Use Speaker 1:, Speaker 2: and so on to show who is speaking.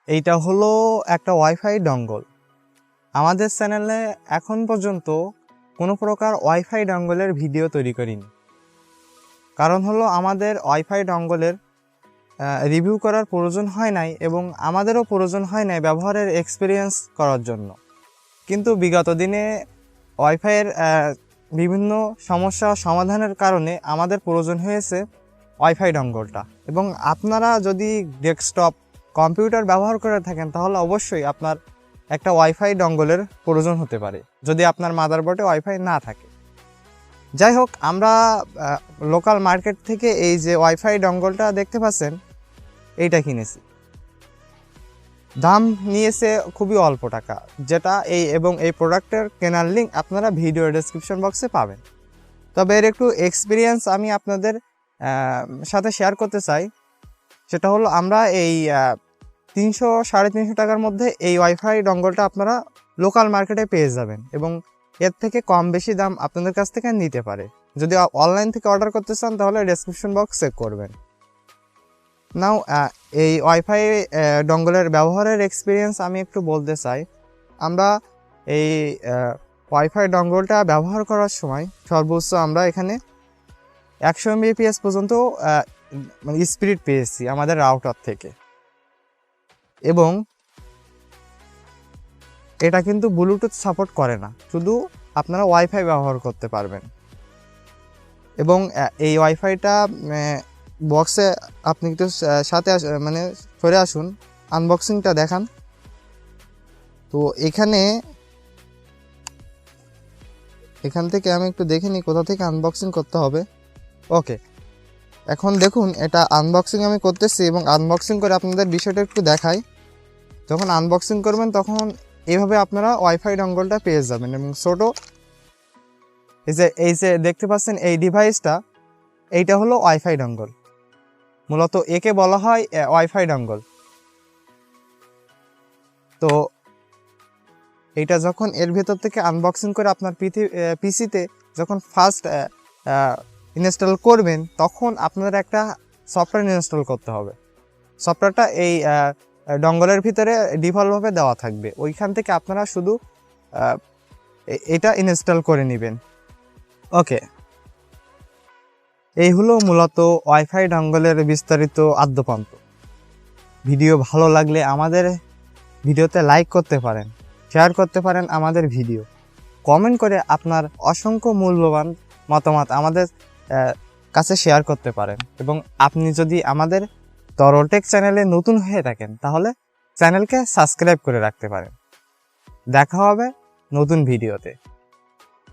Speaker 1: এইটা হলো একটা ওয়াইফাই ডঙ্গল। আমাদের চ্যানেলে এখন পর্যন্ত কোনো প্রকার ওয়াইফাই ডঙ্গলের ভিডিও তৈরি করিনি, কারণ হলো আমাদের ওয়াইফাই ডঙ্গলের রিভিউ করার প্রয়োজন হয় নাই এবং আমাদেরও প্রয়োজন হয় নাই ব্যবহারের এক্সপিরিয়েন্স করার জন্য। কিন্তু বিগত দিনে ওয়াইফাইয়ের বিভিন্ন সমস্যা সমাধানের কারণে আমাদের প্রয়োজন হয়েছে ওয়াইফাই ডঙ্গলটা। এবং আপনারা যদি ডেস্কটপ কম্পিউটার ব্যবহার করে থাকেন তাহলে অবশ্যই আপনার একটা ওয়াইফাই ডঙ্গলের প্রয়োজন হতে পারে যদি আপনার মাদারবোর্ডে ওয়াইফাই না থাকে। যাই হোক, আমরা লোকাল মার্কেট থেকে এই যে ওয়াইফাই ডঙ্গলটা দেখতে পাচ্ছেন এইটা কিনেছি। দাম নিয়েছে খুবই অল্প টাকা, যেটা এই প্রোডাক্টের কেনার লিঙ্ক আপনারা ভিডিও ডেসক্রিপশন বক্সে পাবেন। তবে এর একটু এক্সপিরিয়েন্স আমি আপনাদের সাথে শেয়ার করতে চাই। সেটা হলো আমরা এই 300-350 টাকার মধ্যে এই ওয়াইফাই ডঙ্গলটা আপনারা লোকাল মার্কেটে পেয়ে যাবেন এবং এর থেকে কম বেশি দাম আপনাদের কাছ থেকে নিতে পারে। যদি অনলাইন থেকে অর্ডার করতে চান তাহলে ডেসক্রিপশন বক্স চেক করবেন। নাও এই ওয়াইফাই ডঙ্গলের ব্যবহারের এক্সপিরিয়েন্স আমি একটু বলতে চাই। আমরা এই ওয়াইফাই ডঙ্গলটা ব্যবহার করার সময় সর্বোচ্চ আমরা এখানে 100 Mbps পর্যন্ত মানে স্পিড পেয়েছি আমাদের রাউটার থেকে। এবং এটা কিন্তু ব্লুটুথ সাপোর্ট করে না, শুধু আপনারা ওয়াইফাই ব্যবহার করতে পারবেন। এবং এই ওয়াইফাইটা বক্সে আপনি একটু সাথে মানে সরে আসুন, আনবক্সিংটা দেখান। তো এখান থেকে আমি একটু দেখে নিই কোথা থেকে আনবক্সিং করতে হবে। ওকে, এখন দেখুন এটা আনবক্সিং আমি করতেছি এবং আনবক্সিং করে আপনাদের বিষয়টা একটু দেখাই। যখন আনবক্সিং করবেন তখন এইভাবে আপনারা ওয়াইফাই ডঙ্গলটা পেয়ে যাবেন। এবং ছোট এই যে দেখতে পাচ্ছেন এই ডিভাইসটা, এইটা হলো ওয়াইফাই ডঙ্গল। মূলত একে বলা হয় ওয়াইফাই ডঙ্গল। তো এইটা যখন এর ভেতর থেকে আনবক্সিং করে আপনার পিসিতে যখন ফার্স্ট ইনস্টল করবেন তখন আপনার একটা সফটওয়্যার ইনস্টল করতে হবে। সফটওয়্যারটা এই ডঙ্গলের ভিতরে ডিফল্টভাবে দেওয়া থাকবে, ওইখান থেকে আপনারা শুধু এটা ইনস্টল করে নেবেন। ওকে, এই হলো মূলত ওয়াইফাই ডঙ্গলের বিস্তারিত আদ্যপান্ত। ভিডিও ভালো লাগলে আমাদের ভিডিওতে লাইক করতে পারেন, শেয়ার করতে পারেন আমাদের ভিডিও, কমেন্ট করে আপনার অসংখ্য মূল্যবান মতামত আমাদের কাছে শেয়ার করতে পারেন। এবং আপনি যদি আমাদের তরল টেক চ্যানেলে নতুন হয়ে থাকেন তাহলে চ্যানেলকে সাবস্ক্রাইব করে রাখতে পারেন। দেখা হবে নতুন ভিডিওতে।